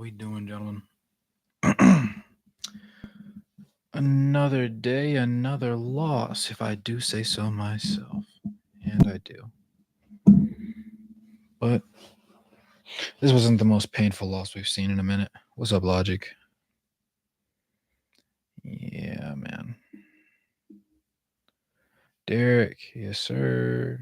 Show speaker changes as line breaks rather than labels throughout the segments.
we doing, gentlemen? Another day, another loss, if I do say so myself. And I do. But this wasn't the most painful loss we've seen in a minute. What's up, Logic? Yeah, man. Derek, yes, sir.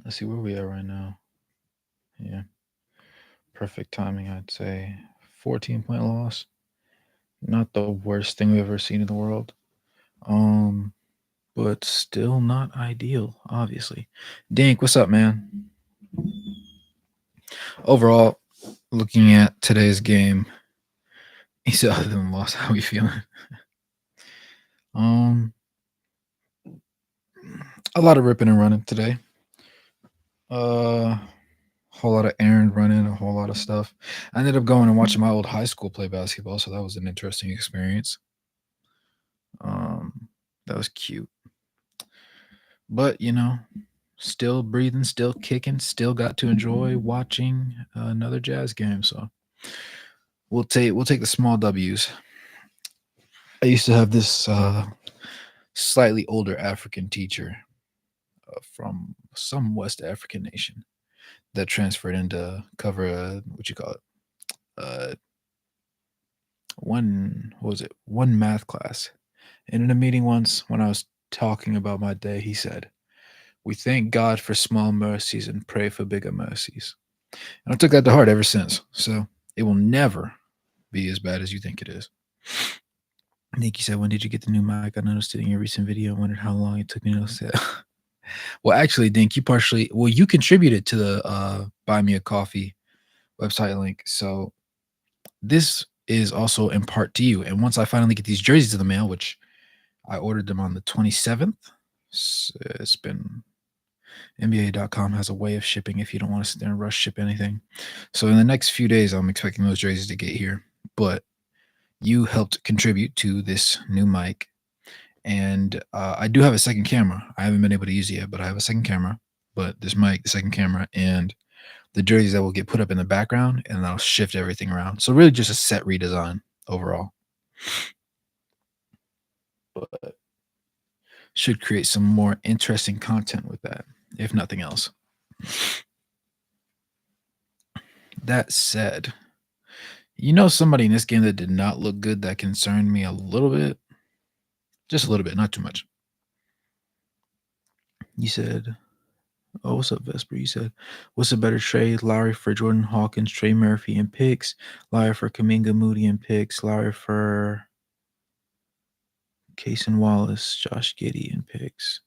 Let's see where we are right now. Yeah, perfect timing, I'd say. 14-point loss. Not the worst thing we've ever seen in the world. Um, but still not ideal, obviously. Dink, what's up, man? Overall, looking at today's game, he said, "Other than loss, how we feeling?" Um, a lot of ripping and running today. A whole lot of errand running, a whole lot of stuff. I ended up going and watching my old high school play basketball, so that was an interesting experience. Um, that was cute, but still breathing, still kicking, still got to enjoy watching another Jazz game. So we'll take the small W's. I used to have this slightly older African teacher from some West African nation that transferred into cover what you call it one what was it one math class. And in a meeting once, when I was talking about my day, he said, "We thank God for small mercies and pray for bigger mercies." And I took that to heart ever since. So it will never be as bad as you think it is. Nikki said, "When did you get the new mic? I noticed it in your recent video. I wondered how long it took me to notice it." Well, actually, Dink, you contributed to the Buy Me a Coffee website link. So this is also in part to you. And once I finally get these jerseys in the mail, which I ordered them on the 27th, it's been NBA.com has a way of shipping if you don't want to sit there and rush ship anything. So in the next few days, I'm expecting those jerseys to get here. But you helped contribute to this new mic. And I do have a second camera. I haven't been able to use it yet, but I have a second camera. But this mic, the second camera, and the jerseys that will get put up in the background, and I'll shift everything around. So really just a set redesign overall. But should create some more interesting content with that, if nothing else. That said, somebody in this game that did not look good that concerned me a little bit? Just a little bit, not too much. You said, "Oh, what's up, Vesper?" You said, "What's a better trade? Lowry for Jordan Hawkins, Trey Murphy and picks, Lowry for Kaminga Moody and picks, Lowry for Cason Wallace, Josh Giddey and picks."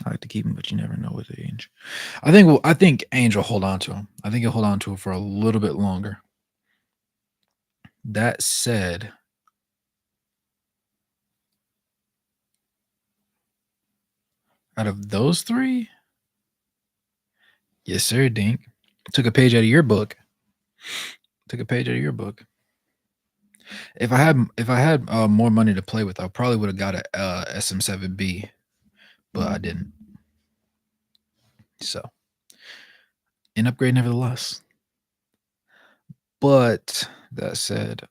I like to keep him, but you never know with age. I think Ainge will hold on to him. I think he'll hold on to him for a little bit longer. That said, out of those three, yes, sir, Dink. Took a page out of your book. Took a page out of your book. If I had more money to play with, I probably would have got a SM7B, but I didn't. So, an upgrade nevertheless. But that said,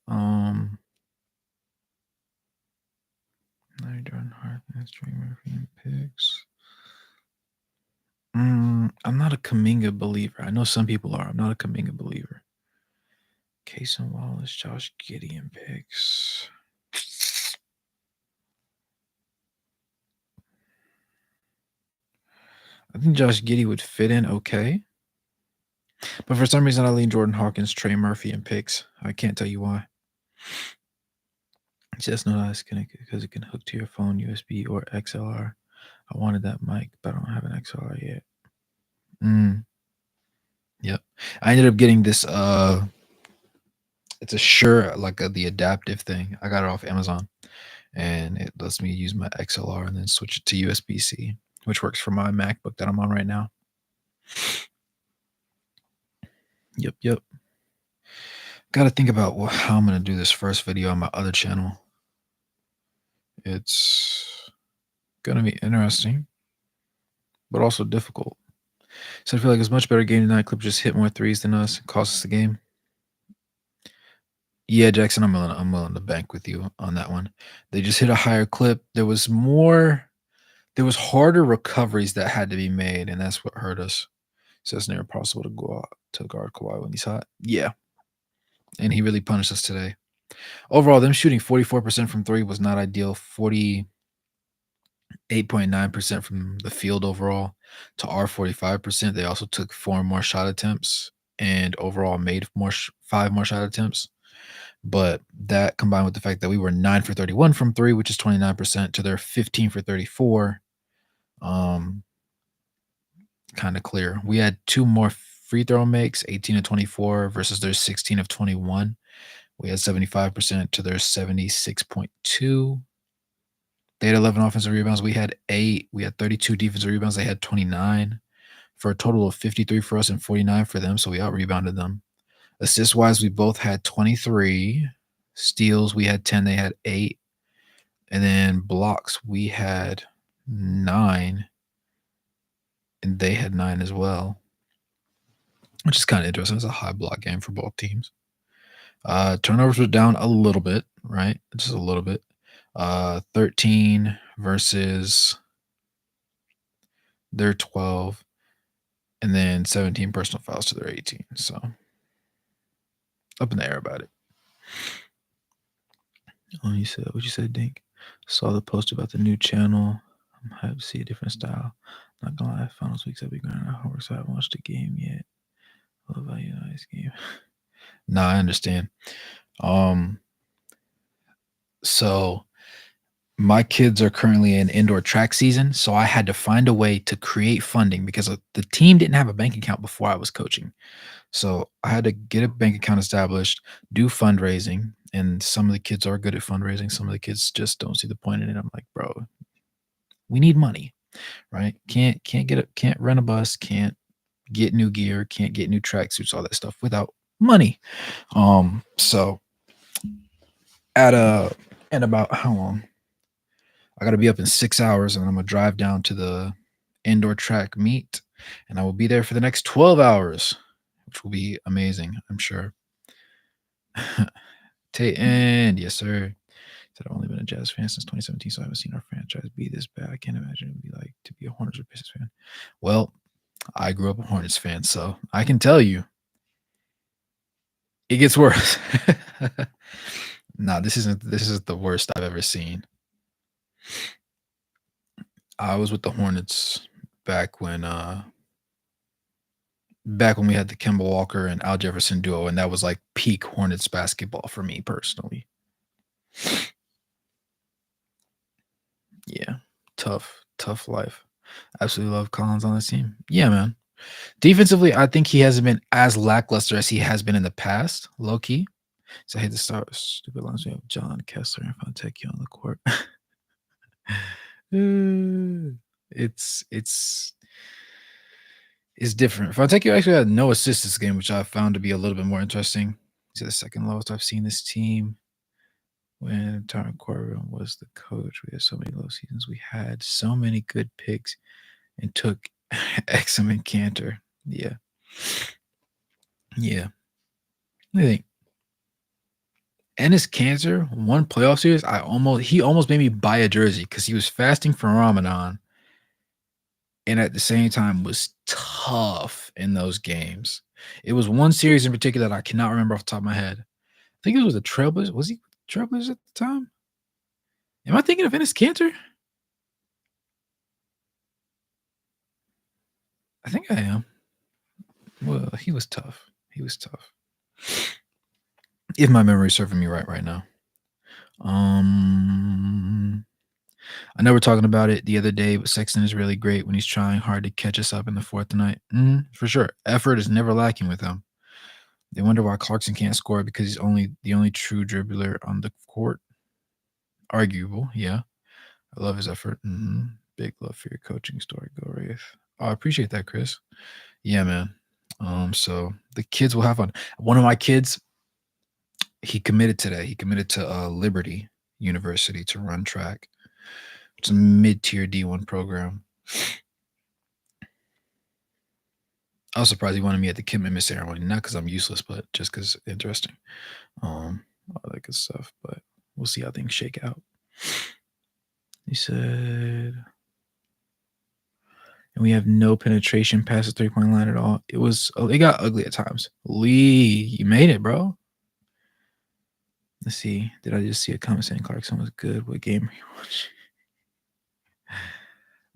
Jordan Harkness, Trey Murphy, and picks. I'm not a Kaminga believer. I know some people are. I'm not a Kaminga believer. Cason Wallace, Josh Gideon picks. I think Josh Giddey would fit in okay. But for some reason, I lean Jordan Hawkins, Trey Murphy, and picks. I can't tell you why. It's just not as connected because it can hook to your phone, USB, or XLR. I wanted that mic, but I don't have an XLR yet. Yep. I ended up getting this it's a Shure, like the adaptive thing. I got it off Amazon, and it lets me use my XLR and then switch it to USB-C, which works for my MacBook that I'm on right now. Yep. Got to think about how I'm going to do this first video on my other channel. It's Gonna be interesting, but also difficult. So I feel like it's much better game tonight. Clippers just hit more threes than us. Cost us the game. Yeah, Jackson, I'm willing to bank with you on that one. They just hit a higher clip. There was harder recoveries that had to be made, and that's what hurt us. So it's never possible to go out to guard Kawhi when he's hot. Yeah, and he really punished us today. Overall, them shooting 44% from three was not ideal. 48.9% from the field overall to our 45%. They also took four more shot attempts and overall made five more shot attempts. But that combined with the fact that we were 9 for 31 from three, which is 29%, to their 15 for 34, um, kind of clear. We had two more free throw makes, 18 of 24 versus their 16 of 21. We had 75% to their 76.2. They had 11 offensive rebounds. We had 8. We had 32 defensive rebounds. They had 29 for a total of 53 for us and 49 for them. So we out rebounded them. Assist wise, we both had 23. Steals, we had 10. They had 8. And then blocks, we had 9. And they had 9 as well, which is kind of interesting. It's a high block game for both teams. Turnovers were down a little bit, right? Just a little bit. 13 versus their 12, and then 17 personal fouls to their 18. So up in the air about it. Oh, you said what you said, Dink? Saw the post about the new channel. I'm happy to see a different style. Not gonna lie, finals weeks I'll be grinding out homework, so I haven't watched the game yet. Love how you nice game. Nah, I understand. So my kids are currently in indoor track season, so I had to find a way to create funding because the team didn't have a bank account before I was coaching. So I had to get a bank account established, do fundraising, and some of the kids are good at fundraising. Some of the kids just don't see the point in it. I'm like, bro, we need money, right? Can't rent a bus, can't get new gear, can't get new tracksuits, all that stuff without money. So in about how long? I got to be up in 6 hours, and I'm gonna drive down to the indoor track meet, and I will be there for the next 12 hours, which will be amazing, I'm sure. And yes, sir. Said I've only been a Jazz fan since 2017, so I haven't seen our franchise be this bad. I can't imagine it would be like to be a Hornets or Pistons fan. Well, I grew up a Hornets fan, so I can tell you it gets worse. Nah, this is the worst I've ever seen. I was with the Hornets back when we had the Kemba Walker and Al Jefferson duo, and that was like peak Hornets basketball for me personally. Yeah, tough life. Absolutely love Collins on this team. Yeah, man. Defensively, I think he hasn't been as lackluster as he has been in the past, low key. So I hate to start with stupid lines. We have John Kessler and Fontecchio on the court. It's different. Fontecchio actually had no assists this game, which I found to be a little bit more interesting. He's the second lowest I've seen this team. When Tyron Corbin was the coach, we had so many low seasons. We had so many good picks and took Exum and Cantor. Yeah. Yeah. I think Ennis Cantor, one playoff series, he almost made me buy a jersey because he was fasting from Ramadan and at the same time was tough in those games. It was one series in particular that I cannot remember off the top of my head. I think it was the Trailblazers. Was he Trailblazers at the time? Am I thinking of Ennis Cantor? I think I am. Well, he was tough. He was tough. If my memory is serving me right now. I know we're talking about it the other day, but Sexton is really great when he's trying hard to catch us up in the fourth tonight. For sure. Effort is never lacking with him. They wonder why Clarkson can't score because he's the only true dribbler on the court. Arguable, yeah. I love his effort. Big love for your coaching story. Go Wraith. Oh, I appreciate that, Chris. Yeah, man. So the kids will have fun. One of my kids, he committed today. He committed to Liberty University to run track. It's a mid-tier D1 program. I was surprised he wanted me at the commitment ceremony, not because I'm useless, but just because interesting. All that good stuff. But we'll see how things shake out. He said, and we have no penetration past the 3-point line at all. It got ugly at times. Lee, you made it, bro. Let's see. Did I just see a comment saying Clarkson was good? What game are you watching?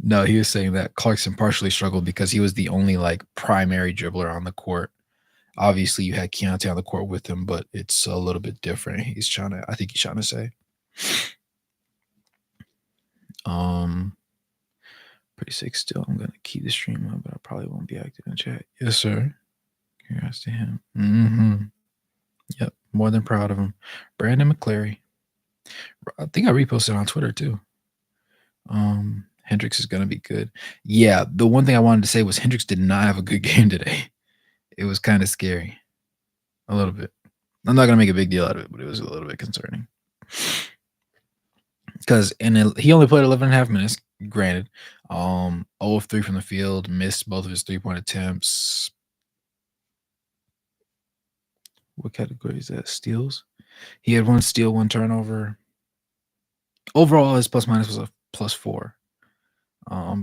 No, he was saying that Clarkson partially struggled because he was the only like primary dribbler on the court. Obviously, you had Keontae on the court with him, but it's a little bit different. I think he's trying to say. Pretty sick still. I'm gonna keep the stream up, but I probably won't be active in chat. Yes, sir. Congrats to him. Yep, more than proud of him. Brandon McClary. I think I reposted on Twitter too. Hendricks is gonna be good. Yeah, the one thing I wanted to say was Hendricks did not have a good game today. It was kind of scary. A little bit. I'm not gonna make a big deal out of it, but it was a little bit concerning. Because he only played 11 and a half minutes, granted. 0 of 3 from the field, missed both of his 3-point attempts. What category is that? Steals? He had 1 steal, 1 turnover. Overall, his plus minus was a +4.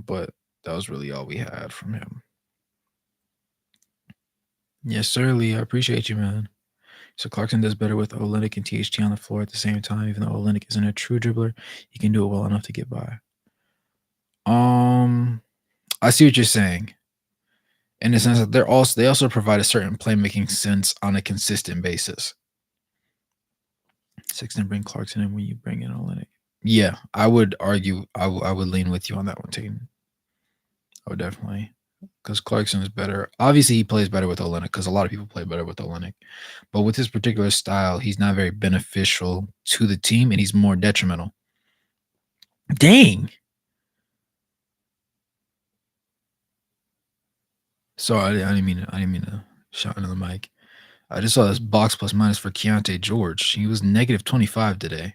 But that was really all we had from him. Yes, sir, Lee. I appreciate you, man. So Clarkson does better with Olynyk and THT on the floor at the same time. Even though Olynyk isn't a true dribbler, he can do it well enough to get by. I see what you're saying. In the sense that they also provide a certain playmaking sense on a consistent basis. Sexton, bring Clarkson in when you bring in Olynyk. Yeah, I would argue. I would lean with you on that one, Tatum. I would definitely, because Clarkson is better. Obviously, he plays better with Olynyk because a lot of people play better with Olynyk. But with his particular style, he's not very beneficial to the team, and he's more detrimental. Dang. Sorry, I didn't mean to shout into the mic. I just saw this box plus minus for Keontae George. He was negative 25 today.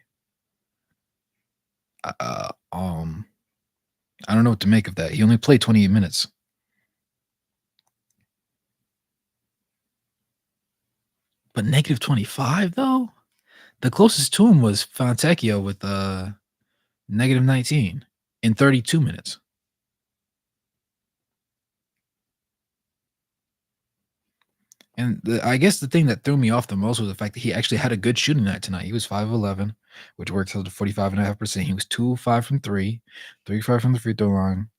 I don't know what to make of that. He only played 28 minutes. But negative 25 though? The closest to him was Fontecchio with negative 19 in 32 minutes. And I guess the thing that threw me off the most was the fact that he actually had a good shooting night tonight. He was 5 of 11, which works out to 45.5%. He was 2 of 5 from 3, 3 of 5 from the free throw line.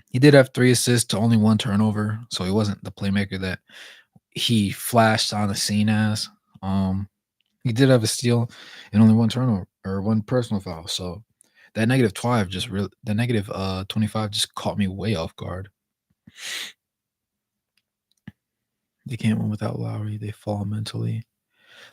He did have 3 assists to only 1 turnover, so he wasn't the playmaker that he flashed on the scene as. He did have a steal and only 1 turnover or 1 personal foul. So that negative 25 just caught me way off guard. They can't win without Lowry. They fall mentally.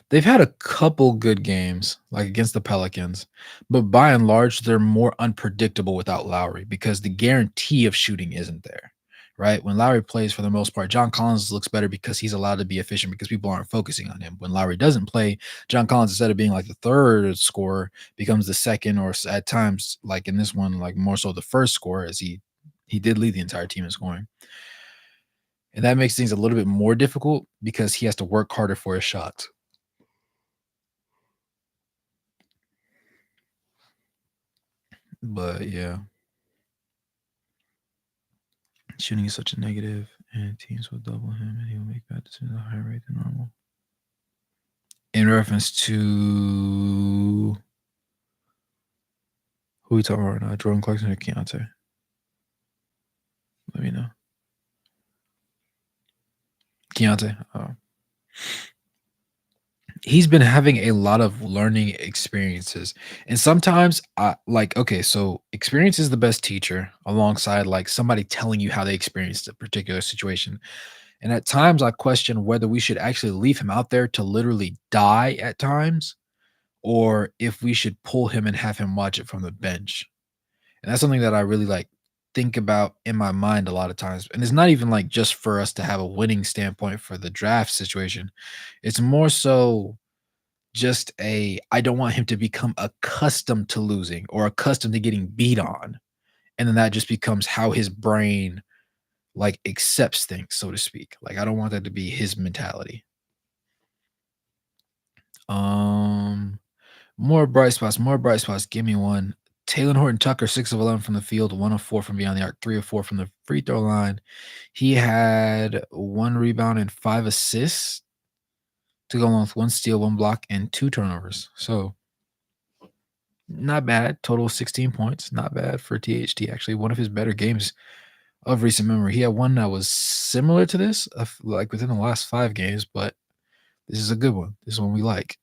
They've had a couple good games, like against the Pelicans, but by and large, they're more unpredictable without Lowry because the guarantee of shooting isn't there, right? When Lowry plays, for the most part, John Collins looks better because he's allowed to be efficient because people aren't focusing on him. When Lowry doesn't play, John Collins, instead of being like the third scorer, becomes the second, or at times, like in this one, like more so the first scorer, as he did lead the entire team in scoring. And that makes things a little bit more difficult because he has to work harder for his shots. But yeah, shooting is such a negative, and teams will double him, and he will make bad decisions at a higher rate than normal. In reference to who we talking about right now, Jordan Clarkson or Keontae? Let me know. Keontae. He's been having a lot of learning experiences, and sometimes so experience is the best teacher, alongside like somebody telling you how they experienced a particular situation. And at times I question whether we should actually leave him out there to literally die at times, or if we should pull him and have him watch it from the bench. And that's something that I really like think about in my mind a lot of times. And it's not even like just for us to have a winning standpoint for the draft situation. It's more so just a I don't want him to become accustomed to losing or accustomed to getting beat on. And then that just becomes how his brain like accepts things, so to speak. Like I don't want that to be his mentality. Um more bright spots. Give me one. Taylor Horton Tucker, 6 of 11 from the field, 1 of 4 from beyond the arc, 3 of 4 from the free throw line. He had 1 rebound and 5 assists to go along with 1 steal, 1 block, and 2 turnovers. So not bad. Total 16 points. Not bad for THT. Actually, one of his better games of recent memory. He had one that was similar to this, like within the last 5 games, but this is a good one. This is one we like.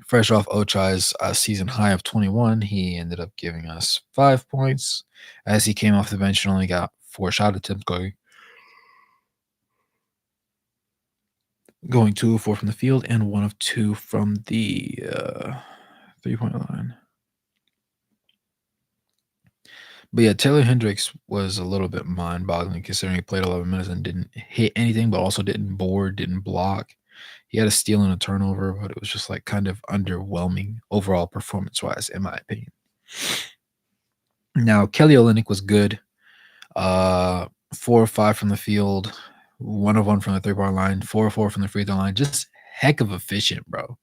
Fresh off Ochai's season high of 21, he ended up giving us 5 points as he came off the bench and only got 4 shot attempts going 2 of 4 from the field and 1 of 2 from the 3-point line. But yeah, Taylor Hendricks was a little bit mind-boggling considering he played 11 minutes and didn't hit anything, but also didn't board, didn't block. He had a steal and a turnover, but it was just like kind of underwhelming overall performance-wise, in my opinion. Now, Kelly Olynyk was good. 4 of 5 from the field, 1 of 1 from the 3-point line, 4 of 4 from the free throw line. Just heck of efficient, bro.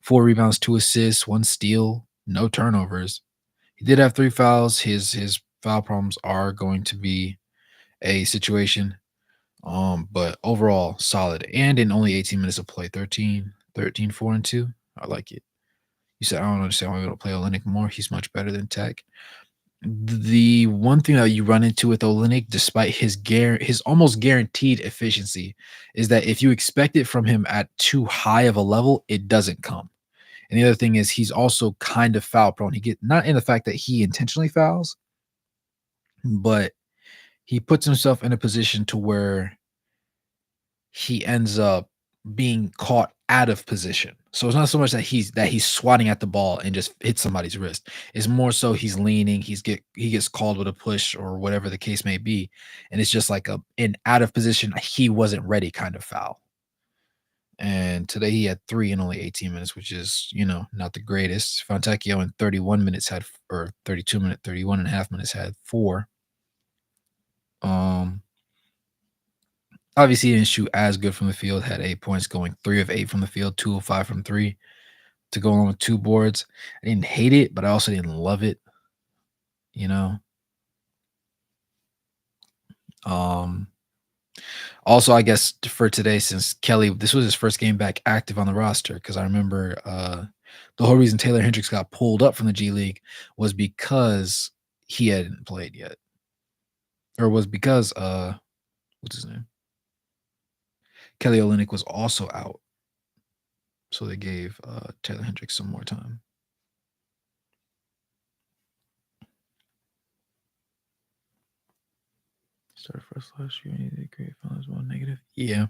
4 rebounds, 2 assists, 1 steal, no turnovers. He did have 3 fouls. His foul problems are going to be a situation. But overall solid. And in only 18 minutes of play, 13, 4 and 2. I like it. You said I don't understand why we don't play Olynyk more. He's much better than Tech. The one thing that you run into with Olynyk, despite his almost guaranteed efficiency, is that if you expect it from him at too high of a level, it doesn't come. And the other thing is he's also kind of foul prone. He get not in the fact that he intentionally fouls, but he puts himself in a position to where he ends up being caught out of position. So it's not so much that he's swatting at the ball and just hits somebody's wrist. It's more so he's leaning, he gets called with a push or whatever the case may be, and it's just like an out of position, he wasn't ready kind of foul. And today he had 3 in only 18 minutes, which is, not the greatest. Fontecchio in 31 minutes had or 31 and a half minutes had 4. Um Obviously, he didn't shoot as good from the field, had 8 points, going 3 of 8 from the field, 2 of 5 from 3 to go along with 2 boards. I didn't hate it, but I also didn't love it, you know? Um, Also, I guess for today, since Kelly, this was his first game back active on the roster, because I remember the whole reason Taylor Hendricks got pulled up from the G League was because he hadn't played yet, or was because what's his name? Kelly Olynyk was also out, so they gave Taylor Hendricks some more time. Started first last year, and he did great. Finals one negative. Yeah,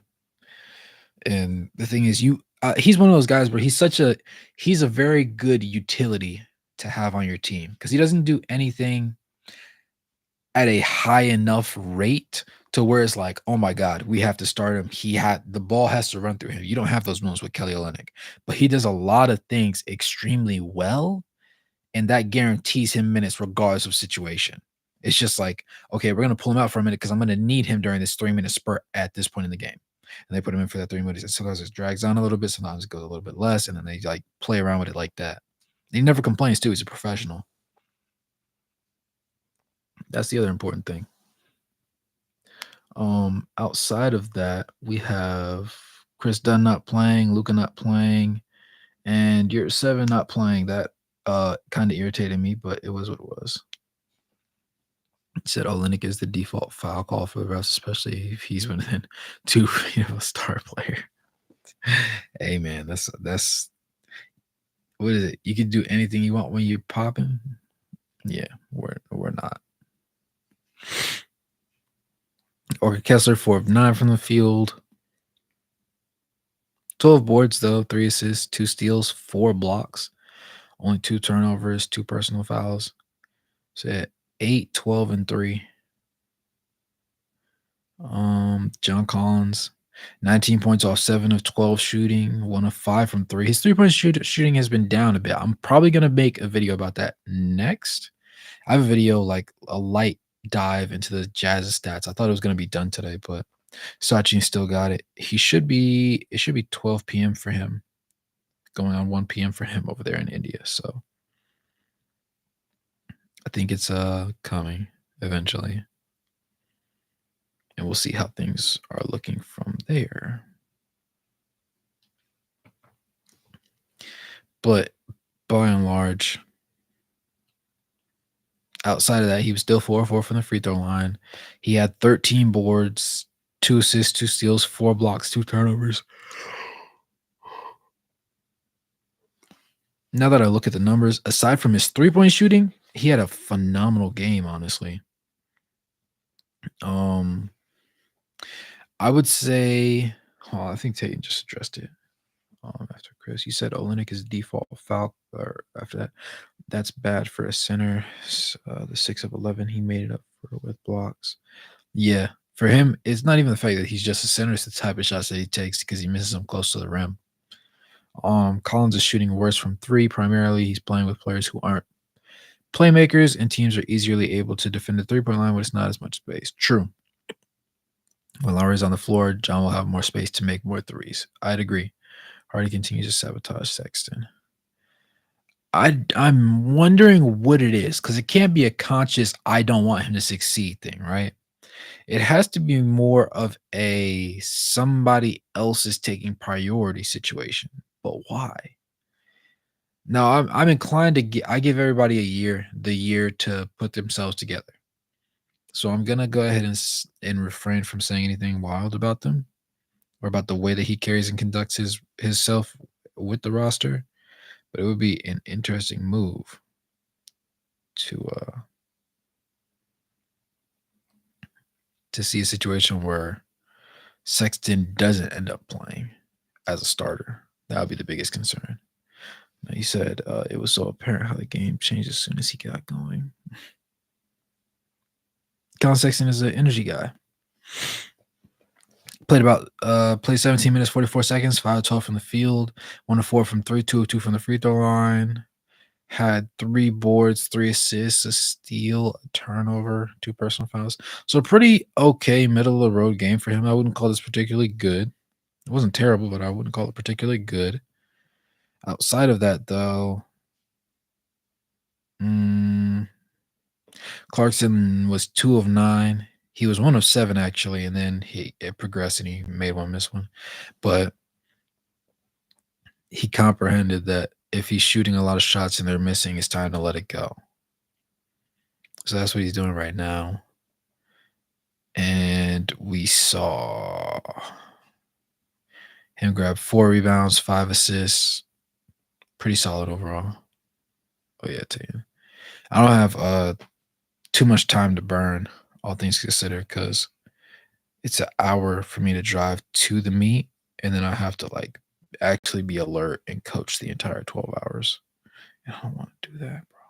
and the thing is, he's one of those guys where he's a very good utility to have on your team because he doesn't do anything at a high enough rate to where it's like, oh my god, we have to start him. The ball has to run through him. You don't have those moments with Kelly Olynyk, but he does a lot of things extremely well, and that guarantees him minutes regardless of situation. It's just like, okay, we're gonna pull him out for a minute because I'm gonna need him during this 3-minute spurt at this point in the game. And they put him in for that 3 minutes. And sometimes it drags on a little bit, sometimes it goes a little bit less, and then they like play around with it like that. And he never complains too. He's a professional. That's the other important thing. Outside of that, we have Chris Dunn not playing, Luca not playing, and Year 7 not playing. That kind of irritated me, but it was what it was. Said Olynyk is the default foul call for the refs, especially if he's within 2 feet of a star player. Hey man, that's what is it? You can do anything you want when you're popping. Yeah, we're not. Or Kessler 4 of 9 from the field. 12 boards though, 3 assists, 2 steals, 4 blocks, only 2 turnovers, 2 personal fouls. So at 8, 12, and 3. John Collins 19 points off 7 of 12 shooting, 1 of 5 from 3. His three-point shooting has been down a bit. I'm probably gonna make a video about that next. I have a video, like, a light dive into the Jazz's stats. I thought it was gonna be done today, but Sachin still got it. It should be 12 PM for him, going on 1 PM for him over there in India, so I think it's, coming eventually, and we'll see how things are looking from there. But by and large, outside of that, he was still 4 4 from the free throw line. He had 13 boards, 2 assists, 2 steals, 4 blocks, 2 turnovers. Now that I look at the numbers, aside from his three-point shooting, he had a phenomenal game, honestly. Um, I would say, oh, I think Tate just addressed it. After Chris, you said Olenek is default foul, or after that, that's bad for a center. The 6 of 11, he made it up for with blocks. Yeah, for him, it's not even the fact that he's just a center; it's the type of shots that he takes because he misses them close to the rim. Collins is shooting worse from three. Primarily, he's playing with players who aren't playmakers, and teams are easily able to defend the three-point line when it's not as much space. True. When Lowry's on the floor, John will have more space to make more threes. I'd agree. Hardy continues to sabotage Sexton. I'm wondering what it is, because it can't be a conscious "I don't want him to succeed" thing, right? It has to be more of a somebody else is taking priority situation. But why? No, I'm inclined to I give everybody the year to put themselves together. So I'm gonna go ahead and refrain from saying anything wild about them or about the way that he carries and conducts his self with the roster. But it would be an interesting move to see a situation where Sexton doesn't end up playing as a starter. That would be the biggest concern. Now, he said it was so apparent how the game changed as soon as he got going. Colin Sexton is an energy guy. Played 17 minutes, 44 seconds, 5 of 12 from the field, 1 of 4 from 3, 2 of 2 from the free throw line. Had 3 boards, 3 assists, a steal, a turnover, 2 personal fouls. So pretty okay middle of the road game for him. I wouldn't call this particularly good. It wasn't terrible, but I wouldn't call it particularly good. Outside of that, though, Clarkson was 2 of 9. He was 1 of 7 actually, and then it progressed and he made one miss one. But he comprehended that if he's shooting a lot of shots and they're missing, it's time to let it go. So that's what he's doing right now. And we saw him grab 4 rebounds, 5 assists. Pretty solid overall. Oh yeah, Tatum. I don't have too much time to burn, all things considered, because it's an hour for me to drive to the meet, and then I have to like actually be alert and coach the entire 12 hours. And I don't want to do that, bro.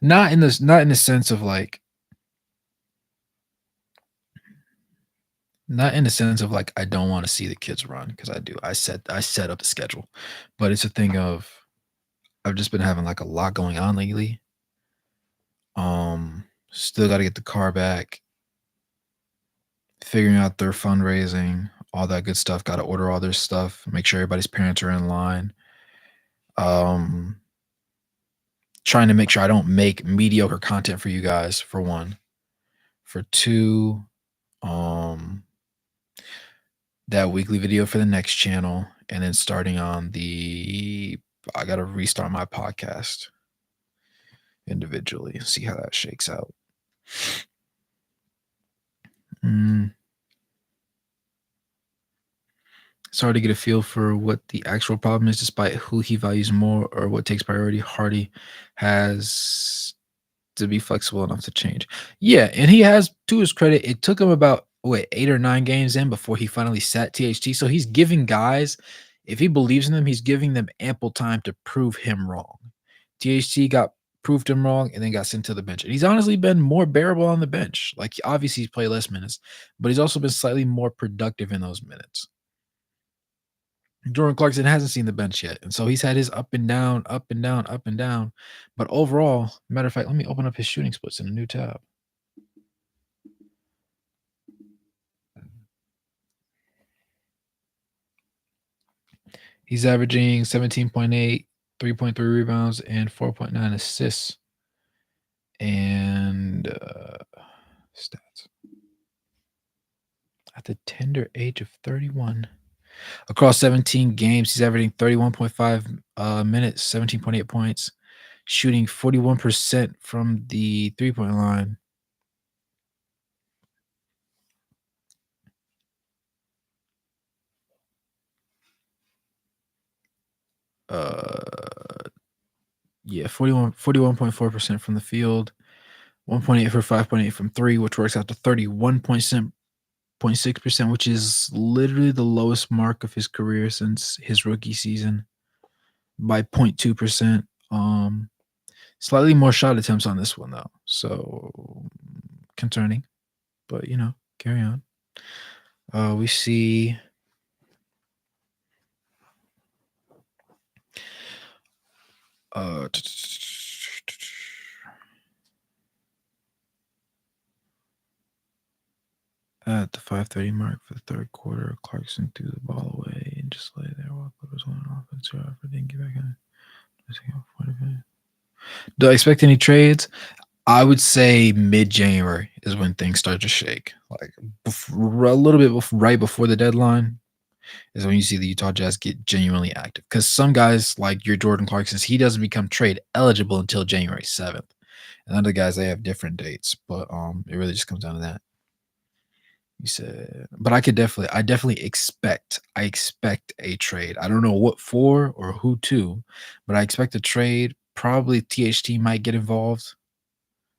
Not in the sense of like not in the sense of like I don't want to see the kids run, because I do. I set up the schedule. But it's a thing of I've just been having like a lot going on lately. Still got to get the car back, figuring out their fundraising, all that good stuff. Got to order all their stuff, make sure everybody's parents are in line. Trying to make sure I don't make mediocre content for you guys, for one. For two, that weekly video for the next channel, and then starting on I got to restart my podcast individually and see how that shakes out. It's hard to get a feel for what the actual problem is, despite who he values more or what takes priority. Hardy has to be flexible enough to change. Yeah, and he has, to his credit, it took him about 8 or 9 games in before he finally sat THT. So he's giving guys, if he believes in them, he's giving them ample time to prove him wrong. THT got proved him wrong, and then got sent to the bench. And he's honestly been more bearable on the bench. Like, obviously, he's played less minutes, but he's also been slightly more productive in those minutes. Jordan Clarkson hasn't seen the bench yet, and so he's had his up and down, up and down, up and down. But overall, matter of fact, let me open up his shooting splits in a new tab. He's averaging 17.8, 3.3 rebounds, and 4.9 assists. And stats. At the tender age of 31. Across 17 games, he's averaging 31.5 minutes, 17.8 points, shooting 41% from the three-point line. Yeah, 41.4% from the field, 1.8 for 5.8 from three, which works out to 31.6%, which is literally the lowest mark of his career since his rookie season by 0.2%. Slightly more shot attempts on this one though, so concerning, but carry on. We see at the 5:30 mark for the third quarter, Clarkson threw the ball away and just lay there while Clippers went on offense. Didn't get back in. Do I expect any trades? I would say mid-January is when things start to shake. Like a little bit right before the deadline is when you see the Utah Jazz get genuinely active. Because some guys like your Jordan Clarkson's, he doesn't become trade eligible until January 7th. And other guys, they have different dates, but it really just comes down to that. You said, but I definitely expect a trade. I don't know what for or who to, but I expect a trade. Probably THT might get involved,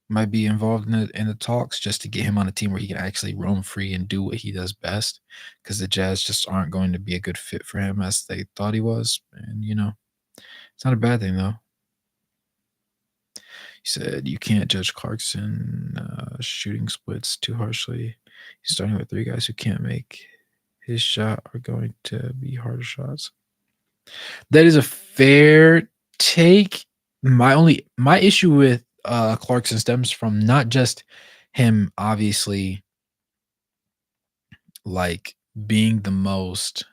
might be involved in the talks just to get him on a team where he can actually roam free and do what he does best. Because the Jazz just aren't going to be a good fit for him as they thought he was, and it's not a bad thing though. He said you can't judge Clarkson shooting splits too harshly. He's starting with three guys who can't make his shot are going to be harder shots. That is a fair take. My issue with Clarkson stems from not just him obviously like being the most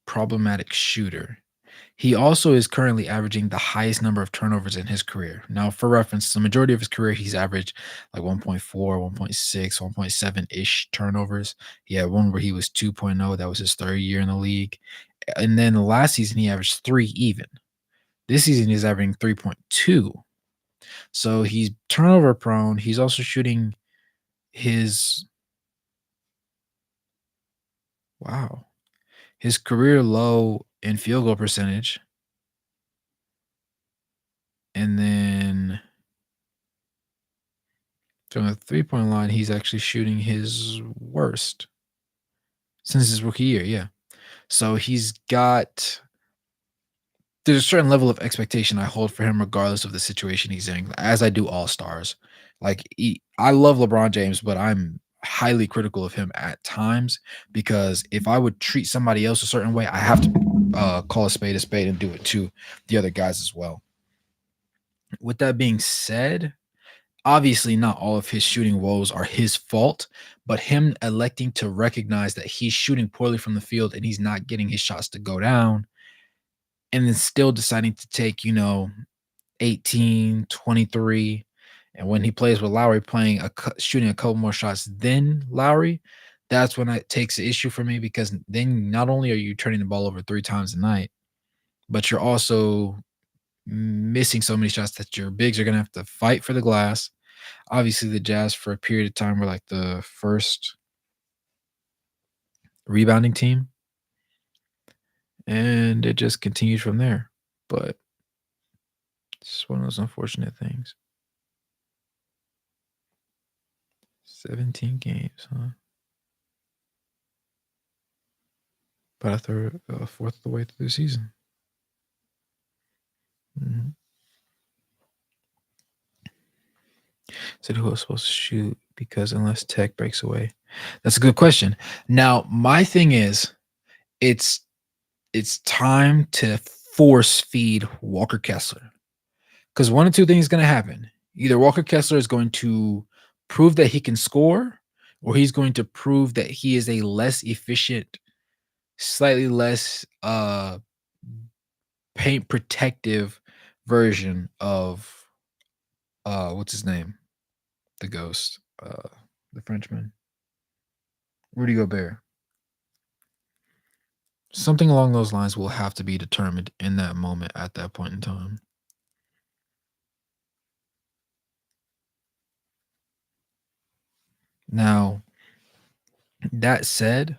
problematic shooter. He also is currently averaging the highest number of turnovers in his career. Now, for reference, the majority of his career, he's averaged like 1.4, 1.6, 1.7 ish turnovers. He had one where he was 2.0. That was his third year in the league. And then the last season, he averaged three even. This season, he's averaging 3.2. So he's turnover prone. He's also shooting his, wow, his career low in field goal percentage. And then from the three-point line, he's actually shooting his worst since his rookie year. Yeah. So there's a certain level of expectation I hold for him, regardless of the situation he's in, as I do all stars. Like, I love LeBron James, but I'm highly critical of him at times because if I would treat somebody else a certain way, I have to call a spade and do it to the other guys as well. With that being said, obviously not all of his shooting woes are his fault, but him electing to recognize that he's shooting poorly from the field and he's not getting his shots to go down, and then still deciding to take 18, 23, and when he plays with Lowry playing shooting a couple more shots than Lowry, that's when it takes an issue for me, because then not only are you turning the ball over 3 times a night, but you're also missing so many shots that your bigs are going to have to fight for the glass. Obviously, the Jazz for a period of time were like the first rebounding team, and it just continued from there. But it's one of those unfortunate things. 17 games, huh? About a fourth of the way through the season. Mhm. Said who was supposed to shoot because unless tech breaks away. That's a good question. Now, my thing is, it's it's time to force feed Walker Kessler. Because one of two things is going to happen. Either Walker Kessler is going to prove that he can score, or he's going to prove that he is a less efficient, slightly less paint protective version of what's his name? The ghost. The Frenchman. Rudy Gobert. Something along those lines will have to be determined in that moment at that point in time. Now, that said,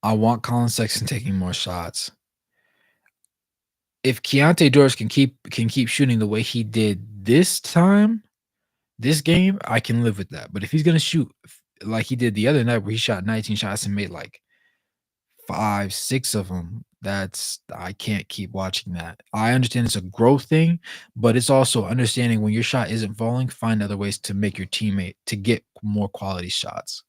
I want Colin Sexton taking more shots. If Keontae George can keep shooting the way he did this time, this game, I can live with that. But if he's gonna shoot like he did the other night, where he shot 19 shots and made like 5, 6 of them, that's I can't keep watching that. I understand it's a growth thing, but it's also understanding when your shot isn't falling, find other ways to make your teammate to get more quality shots.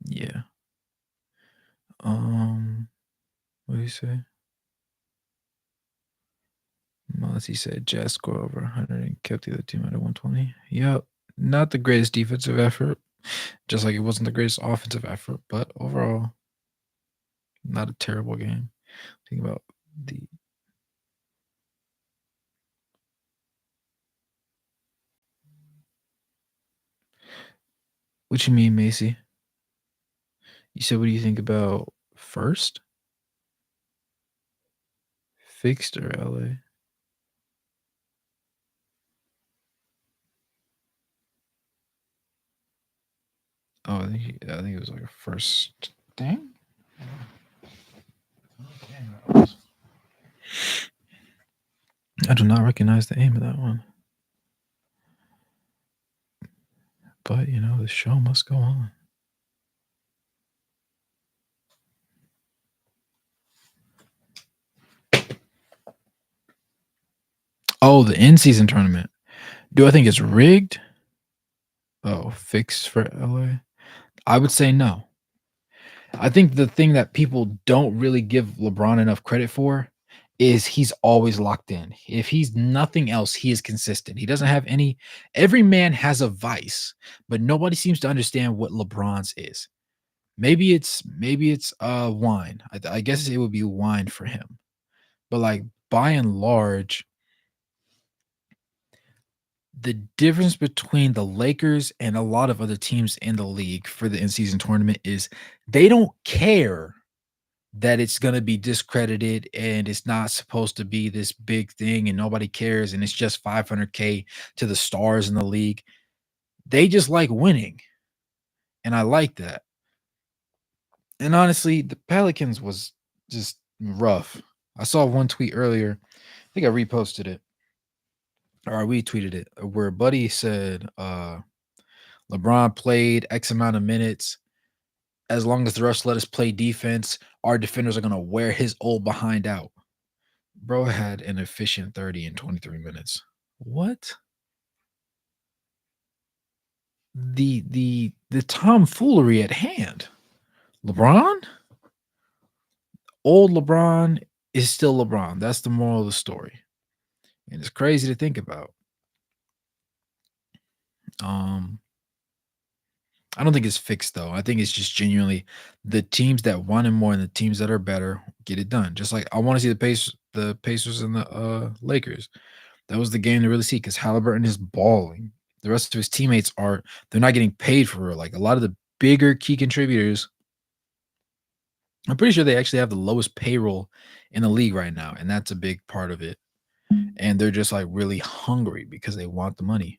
Yeah. What do you say? Mossy said Jazz score over 100 and kept the other team at 120. Yep. Not the greatest defensive effort, just like it wasn't the greatest offensive effort, but overall, not a terrible game. Think about the what you mean, Macy? You said what do you think about first? Fixed or LA? Oh, I think it was like a first thing. I do not recognize the aim of that one. But the show must go on. Oh, the in-season tournament. Do I think it's rigged? Oh, fixed for LA? I would say no. I think the thing that people don't really give LeBron enough credit for is he's always locked in. If he's nothing else, he is consistent. He doesn't have any every man has a vice, but nobody seems to understand what LeBron's is. Maybe it's wine. I guess it would be wine for him. But like by and large, the difference between the Lakers and a lot of other teams in the league for the in-season tournament is they don't care that it's going to be discredited and it's not supposed to be this big thing and nobody cares and it's just 500K to the stars in the league. They just like winning. And I like that. And honestly, the Pelicans was just rough. I saw one tweet earlier. I think I reposted it or I retweeted it where Buddy said LeBron played X amount of minutes. As long as the rest let us play defense, our defenders are going to wear his old behind out. Bro had an efficient 30 in 23 minutes. What? The tomfoolery at hand. LeBron? Old LeBron is still LeBron. That's the moral of the story. And it's crazy to think about. Um I don't think it's fixed though. I think it's just genuinely the teams that want him more and the teams that are better get it done. Just like I want to see the Pacers and the Lakers. That was the game to really see because Halliburton is balling. The rest of his teammates they're not getting paid for real. Like a lot of the bigger key contributors, I'm pretty sure they actually have the lowest payroll in the league right now, and that's a big part of it. And they're just like really hungry because they want the money.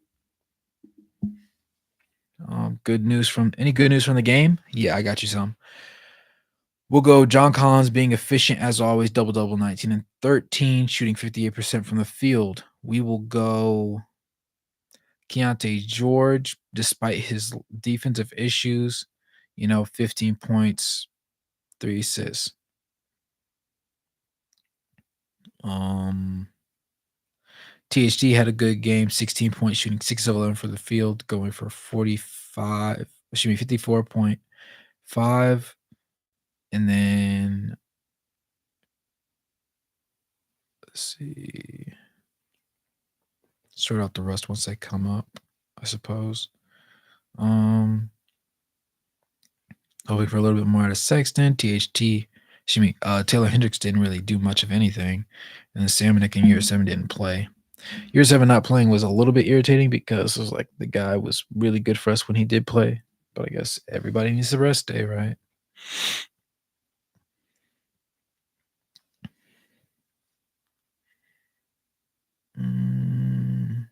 Good news from the game? Yeah, I got you some. We'll go John Collins being efficient as always, double double 19 and 13, shooting 58% from the field. We will go Keontae George, despite his defensive issues, 15 points, 3 assists. Um, THD had a good game, 16 points, shooting 6 of 11 for the field, going for 54.5. And then let's see. Sort out the rest once they come up, I suppose. Hoping for a little bit more out of Sexton. Taylor Hendricks didn't really do much of anything. And then Salmonick and Year 7 didn't play. Year 7 not playing was a little bit irritating because it was like the guy was really good for us when he did play. But I guess everybody needs a rest day, right? Mm.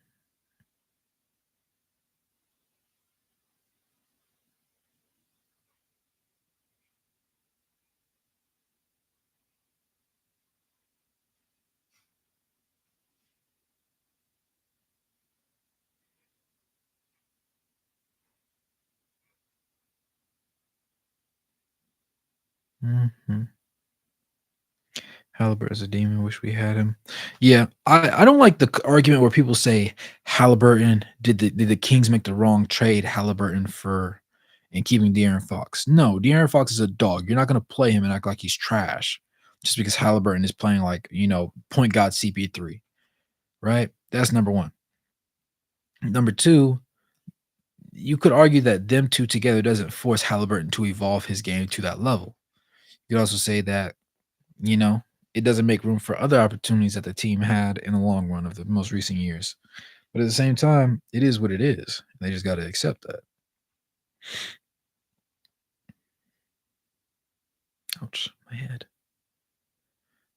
Mm-hmm. Halliburton's a demon. Wish we had him. Yeah, I don't like the argument where people say Halliburton did the Kings make the wrong trade Halliburton for and keeping De'Aaron Fox. No, De'Aaron Fox is a dog. You're not going to play him and act like he's trash just because Halliburton is playing like point guard CP3, right? That's number one. Number two, you could argue that them two together doesn't force Halliburton to evolve his game to that level. You could also say that you know, it doesn't make room for other opportunities that the team had in the long run of the most recent years. But at the same time, it is what it is. They just got to accept that. Ouch, my head.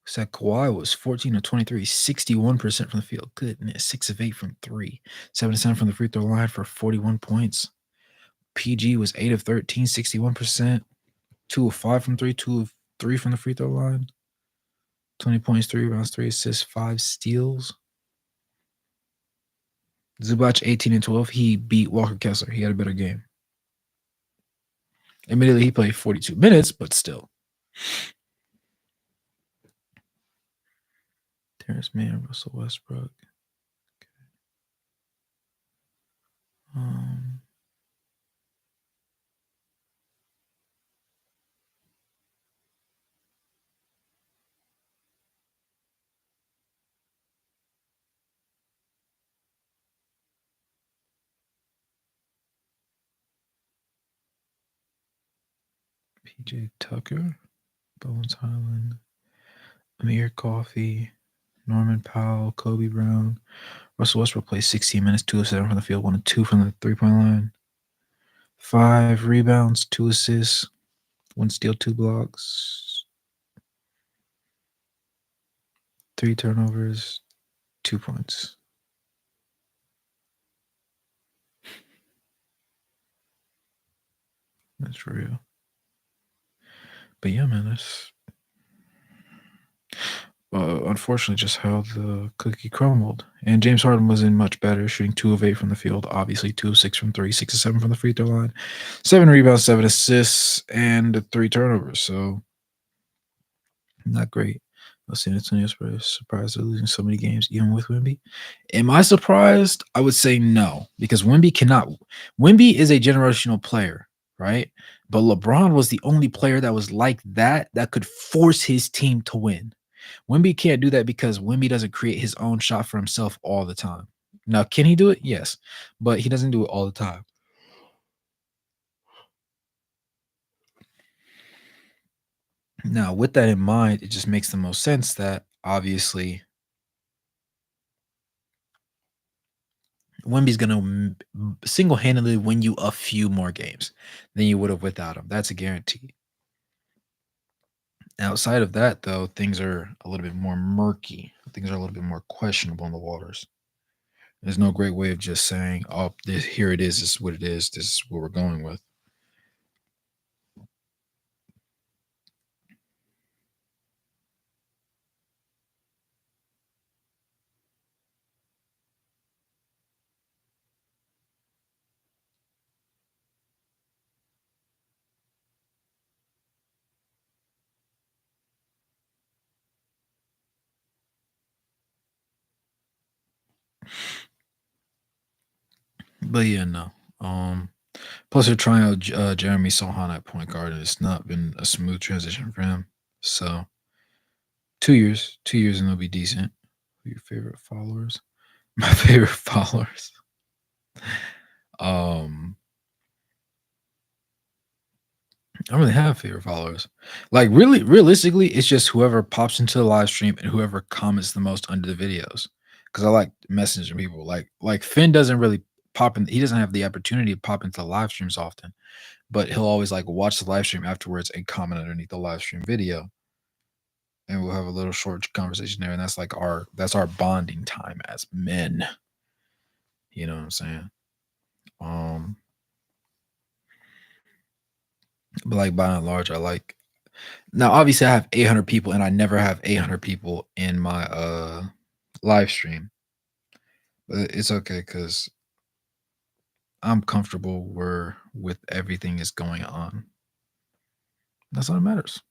Said Kawhi was 14 of 23, 61% from the field. Goodness, 6 of 8 from 3, 7 of 7 from the free throw line for 41 points. PG was 8 of 13, 61%, 2 of 5 from 3, 2 of 3 from the free throw line. 20 points, 3 rebounds, 3 assists, 5 steals. Zubac 18 and 12. He beat Walker Kessler. He had a better game. Admittedly, he played 42 minutes, but still. Terrence Mann, Russell Westbrook. Um, PJ Tucker, Bones Highland, Amir Coffey, Norman Powell, Kobe Brown. Russell Westbrook played 16 minutes, 2 of 7 from the field, 1 of 2 from the 3-point line. 5 rebounds, 2 assists, 1 steal, 2 blocks, 3 turnovers, 2 points. That's real. But yeah, man, that's unfortunately just how the cookie crumbled. And James Harden wasn't much better, shooting 2 of 8 from the field, obviously 2 of 6 from 3, 6 of 7 from the free throw line, 7 rebounds, 7 assists, and 3 turnovers. So not great. San Antonio Spurs surprised at losing so many games, even with Wemby. Am I surprised? I would say no, because Wemby cannot. Wemby is a generational player, right? But LeBron was the only player that was like that could force his team to win. Wemby can't do that because Wemby doesn't create his own shot for himself all the time. Now, can he do it? Yes, but he doesn't do it all the time. Now, with that in mind, it just makes the most sense that obviously Wemby's going to single-handedly win you a few more games than you would have without him. That's a guarantee. Outside of that, though, things are a little bit more murky. Things are a little bit more questionable in the waters. There's no great way of just saying, "Oh, here it is. This is what it is. This is what we're going with." But yeah, no. Um, Plus they're trying out Jeremy Sohan at point guard, and it's not been a smooth transition for him. So 2 years, 2 years, and they'll be decent. Who are your favorite followers? My favorite followers. Um, I don't really have favorite followers. Like really, realistically, it's just whoever pops into the live stream and whoever comments the most under the videos. Because I like messaging people. Like Finn doesn't really pop in. He doesn't have the opportunity to pop into the live streams often, but he'll always like watch the live stream afterwards and comment underneath the live stream video, and we'll have a little short conversation there. And that's our bonding time as men. You know what I'm saying? Um, but like by and large, I like now obviously I have 800 people and I never have 800 people in my live stream. But it's okay cuz I'm comfortable where with everything is going on. That's all that matters.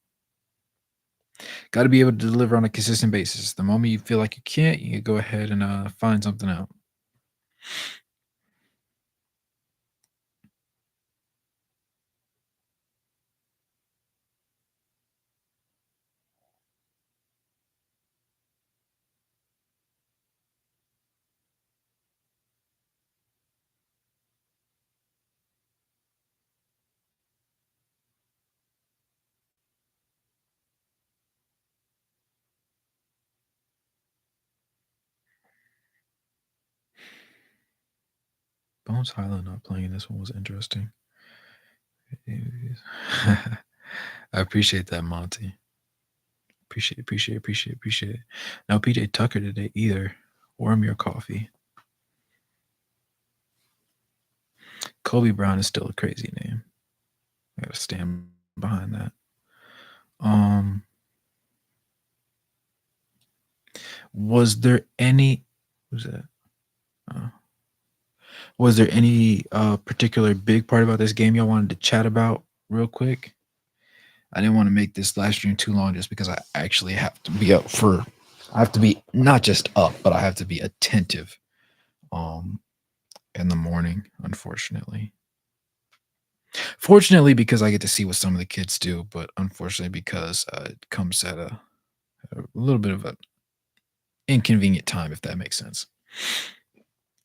Got to be able to deliver on a consistent basis. The moment you feel like you can't, you go ahead and find something out. Bones Highland not playing this one was interesting. I appreciate that, Monty. Appreciate. No PJ Tucker today either. Warm your coffee. Kobe Brown is still a crazy name. I gotta stand behind that. Um, was there any? Who's that? Uh, was there any particular big part about this game y'all wanted to chat about real quick? I didn't want to make this live stream too long just because I actually have to be up for. I have to be not just up, but I have to be attentive. Um, in the morning, unfortunately. Fortunately, because I get to see what some of the kids do, but unfortunately, because it comes at a little bit of an inconvenient time, if that makes sense.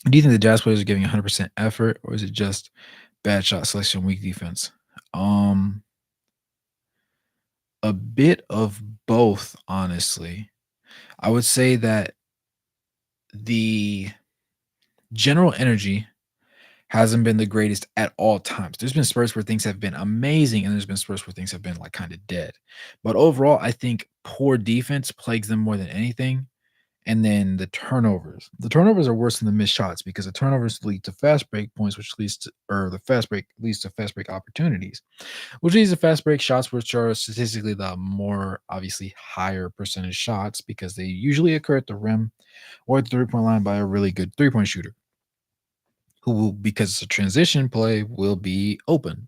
Do you think the Jazz players are giving 100% effort, or is it just bad shot selection, weak defense? Um, a bit of both, honestly. I would say that the general energy hasn't been the greatest at all times. There's been spurts where things have been amazing, and there's been spurts where things have been like kind of dead. But overall, I think poor defense plagues them more than anything. And then the turnovers. The turnovers are worse than the missed shots because the turnovers lead to fast break points, which leads to, or the fast break leads to fast break opportunities, which leads to fast break shots, which are statistically the more obviously higher percentage shots because they usually occur at the rim or at the 3 point line by a really good 3 point shooter who will, because it's a transition play, will be open.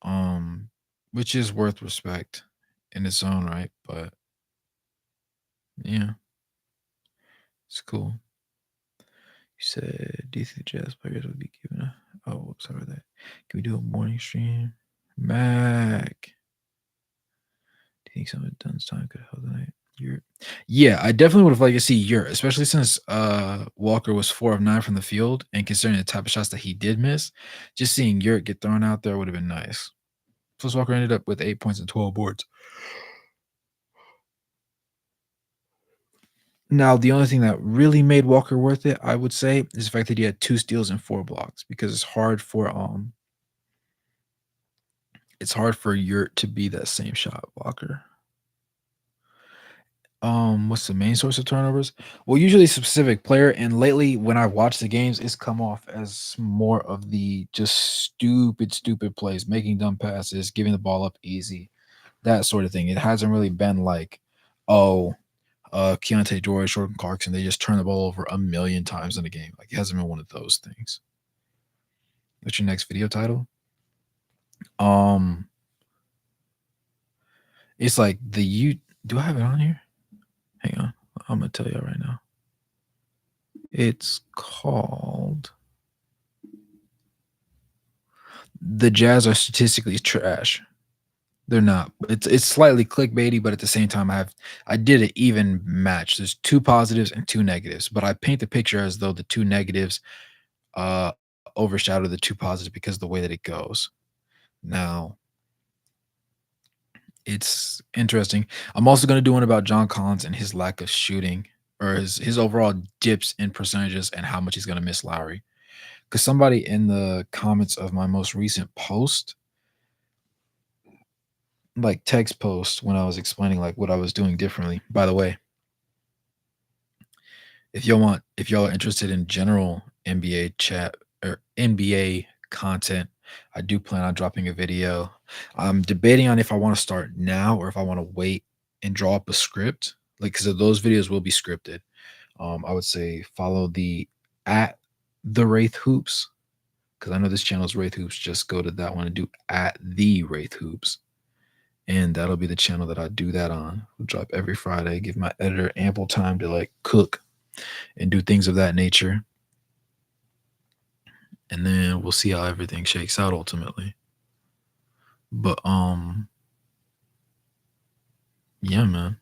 Um, which is worth respect in its own right. But yeah, it's cool. You said, do you think Jazz players would be given a oh, sorry about that. Can we do a morning stream? Mac. Do you think some of Dunn's time could help tonight? You're yeah, I definitely would have liked to see Yurt, especially since Walker was 4 of 9 from the field, and considering the type of shots that he did miss, just seeing Yurt get thrown out there would have been nice. Plus Walker ended up with 8 points and 12 boards. Now, the only thing that really made Walker worth it, I would say, is the fact that he had 2 steals and 4 blocks because it's hard for Yurt to be that same shot blocker. What's the main source of turnovers? Well, usually specific player, and lately when I've watched the games, it's come off as more of the just stupid plays, making dumb passes, giving the ball up easy, that sort of thing. It hasn't really been like, oh, Keontae George, Jordan Clarkson, they just turn the ball over a million times in a game. Like it hasn't been one of those things. What's your next video title? Um, it's like the you. Do I have it on here? Hang on, I'm gonna tell you right now. It's called "The Jazz Are Statistically Trash." They're not. It's slightly clickbaity, but at the same time, I did an even match. There's two positives and two negatives, but I paint the picture as though the two negatives uh overshadow the two positives because of the way that it goes. Now, it's interesting. I'm also going to do one about John Collins and his lack of shooting, or his overall dips in percentages and how much he's going to miss Lowry. Because somebody in the comments of my most recent post, like text post, when I was explaining like what I was doing differently. By the way, if y'all are interested in general NBA chat or NBA content, I do plan on dropping a video. I'm debating on if I want to start now or if I want to wait and draw up a script. Like, because those videos will be scripted. I would say follow the at the Wraith Hoops, because I know this channel is Wraith Hoops. Just go to that one and do at the Wraith Hoops, and that'll be the channel that I do that on. We'll drop every Friday. Give my editor ample time to like cook and do things of that nature, and then we'll see how everything shakes out ultimately. But yeah, man.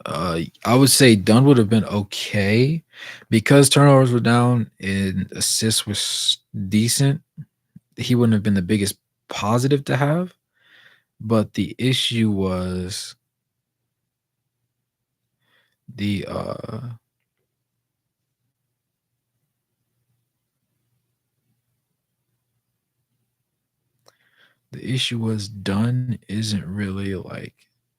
I would say Dunn would have been okay because turnovers were down and assists was decent. He wouldn't have been the biggest positive to have, but the uh the issue was Dunn isn't really like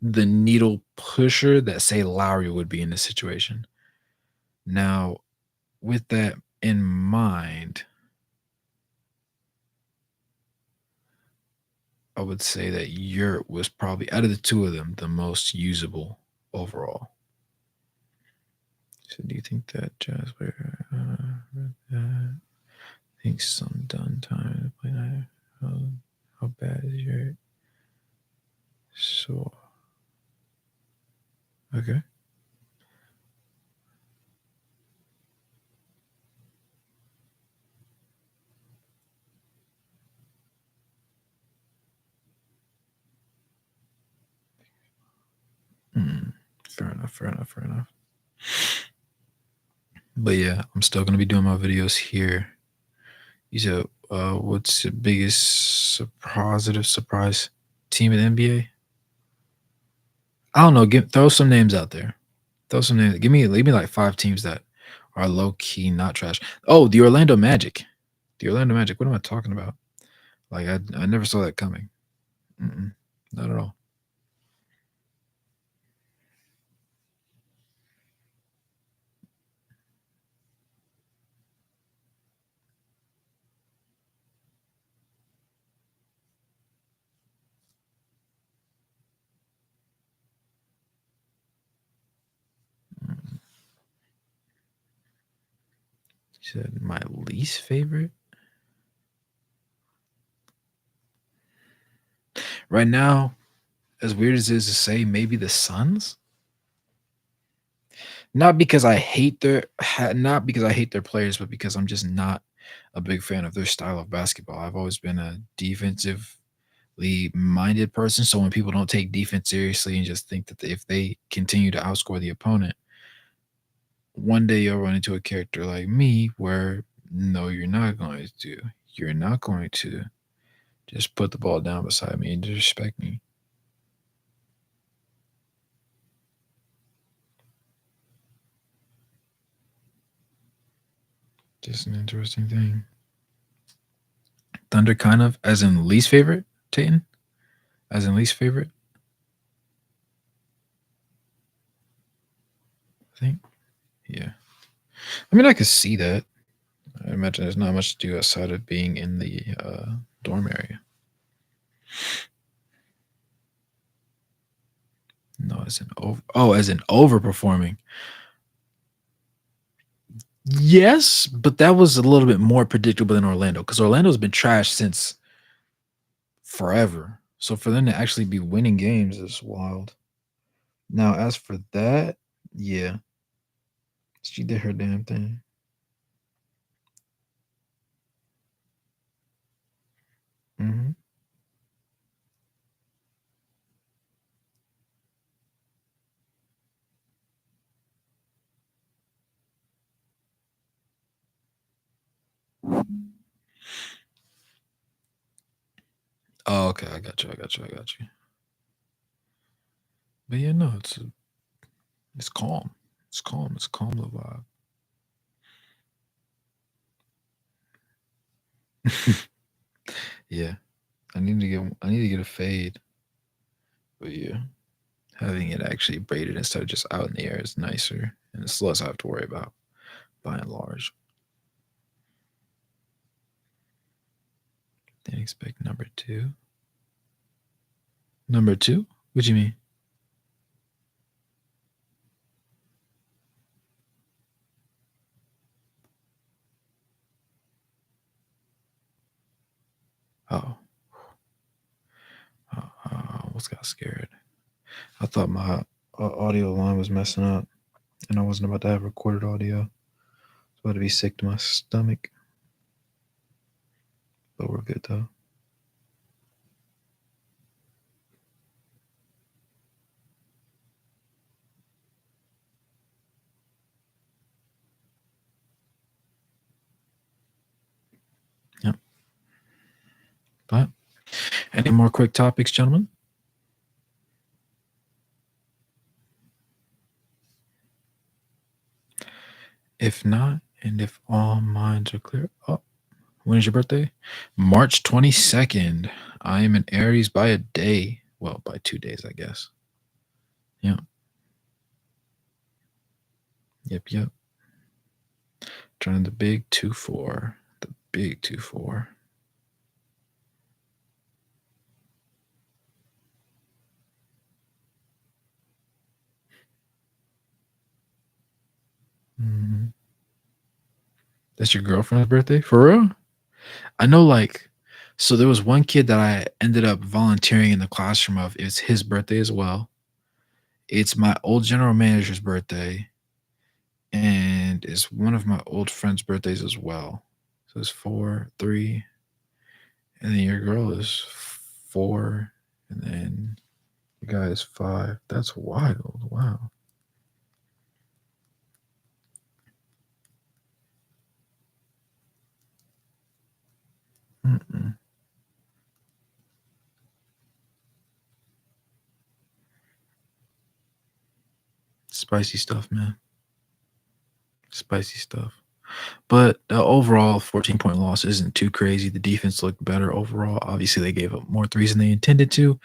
the needle pusher that say Lowry would be in this situation. Now, with that in mind, I would say that Yurt was probably out of the two of them the most usable overall. So, do you think that Jazz player thinks some done time to play that? How bad is Yurt? So, okay. Hmm. Fair enough. Fair enough. Fair enough. But yeah, I'm still gonna be doing my videos here. You said, what's the biggest positive surprise team in the NBA? I don't know. Throw some names out there. Throw some names. Leave me like five teams that are low key not trash. Oh, the Orlando Magic. The Orlando Magic. What am I talking about? Like I never saw that coming. Mm-mm, not at all. Mm. You said my least favorite right now. As weird as it is to say, maybe the Suns. Not because I hate their players, but because I'm just not a big fan of their style of basketball. I've always been a defensively minded person, so when people don't take defense seriously and just think that if they continue to outscore the opponent, one day you'll run into a character like me where no, you're not going to. You're not going to just put the ball down beside me and disrespect me. Just an interesting thing. Thunder kind of as in least favorite, Tayton? As in least favorite, I think. Yeah. I mean, I could see that. I imagine there's not much to do outside of being in the dorm area. No, as in over. Oh, as in overperforming. Yes, but that was a little bit more predictable than Orlando because Orlando's been trash since forever. So for them to actually be winning games is wild. Now, as for that, yeah, She did her damn thing. Hmm. Oh, okay. I got you. I got you. I got you. But yeah, no, it's calm. It's calm. It's calm the vibe. Yeah. I need to get a fade. But yeah, having it actually braided instead of just out in the air is nicer, and it's less I have to worry about by and large. Didn't expect number two. Number two? What do you mean? Oh, what's got scared? I thought my audio line was messing up, and I wasn't about to have recorded audio. It's about to be sick to my stomach, but we're good though. Yep. But any more quick topics, gentlemen? If not, and if all minds are clear, oh, when is your birthday? March 22nd. I am an Aries by a day. Well, by 2 days, I guess. Yeah. Yep. Yep. Turning the big 2-4. The big 2-4. Hmm. That's your girlfriend's birthday? For real? I know, like, so there was one kid that I ended up volunteering in the classroom of. It's his birthday as well. It's my old general manager's birthday, and it's one of my old friends' birthdays as well. So it's four, three, and then your girl is four, and then the guy is five. That's wild. Wow. Mm-mm. Spicy stuff, man. Spicy stuff. But the overall 14-point loss isn't too crazy. The defense looked better overall. Obviously, they gave up more threes than they intended to,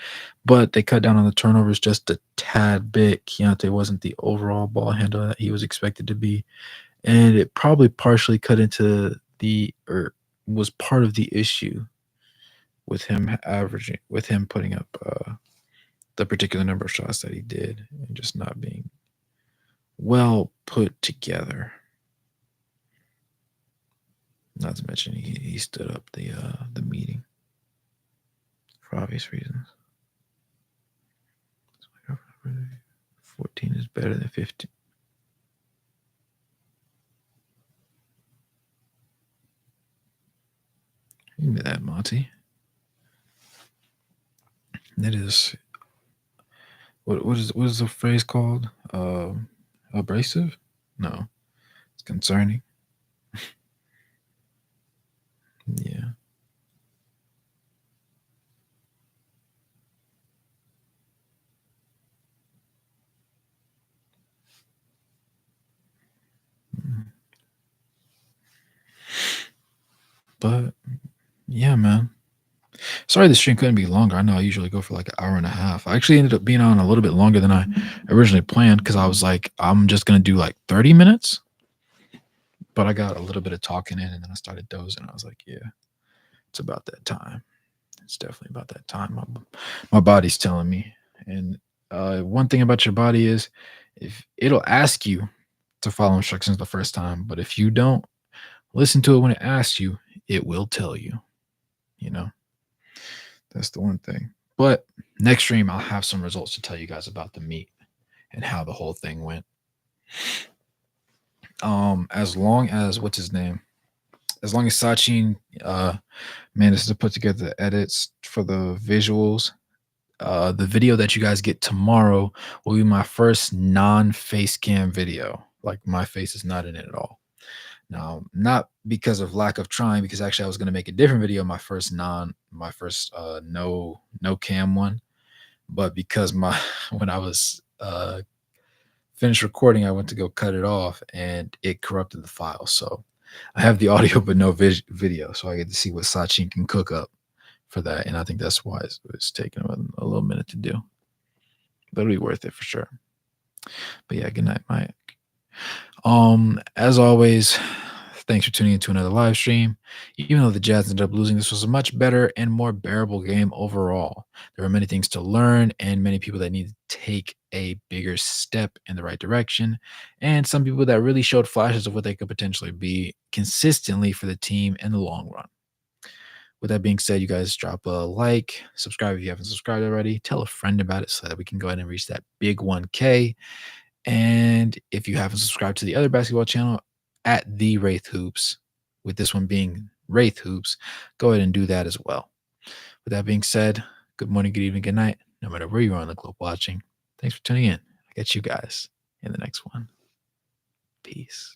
but they cut down on the turnovers just a tad bit. Keontae wasn't the overall ball handler that he was expected to be, and it probably partially cut into the or was part of the issue with him putting up the particular number of shots that he did and just not being well put together. Not to mention he stood up the meeting for obvious reasons. 14 is better than 15. Give me that, Monty. That is what is the phrase called? Abrasive? No, it's concerning. Yeah. Mhm. But yeah, man. Sorry the stream couldn't be longer. I know I usually go for like an hour and a half. I actually ended up being on a little bit longer than I originally planned because I was like, I'm just gonna do like 30 minutes. But I got a little bit of talking in and then I started dozing. I was like, yeah, it's about that time. It's definitely about that time. My body's telling me. And one thing about your body is if it'll ask you to follow instructions the first time, but if you don't listen to it when it asks you, it will tell you. You know, that's the one thing. But next stream, I'll have some results to tell you guys about the meet and how the whole thing went. As long as what's his name? As long as Sachin manages to put together the edits for the visuals, the video that you guys get tomorrow will be my first non-face cam video. Like my face is not in it at all. Now, not because of lack of trying, because actually I was gonna make a different video, my first no cam one, but because my when I was finished recording, I went to go cut it off and it corrupted the file. So I have the audio but no video, so I get to see what Sachin can cook up for that, and I think that's why it's taking a little minute to do. But it'll be worth it for sure. But yeah, good night, Mike. As always, thanks for tuning into another live stream. Even though the Jazz ended up losing, this was a much better and more bearable game overall. There were many things to learn and many people that need to take a bigger step in the right direction, and some people that really showed flashes of what they could potentially be consistently for the team in the long run. With that being said, you guys drop a like, subscribe if you haven't subscribed already, tell a friend about it so that we can go ahead and reach that big 1K. And if you haven't subscribed to the other basketball channel at the Wraith Hoops, with this one being Wraith Hoops, go ahead and do that as well. With that being said, good morning, good evening, good night, no matter where you are on the globe watching. Thanks for tuning in. I'll catch you guys in the next one. Peace.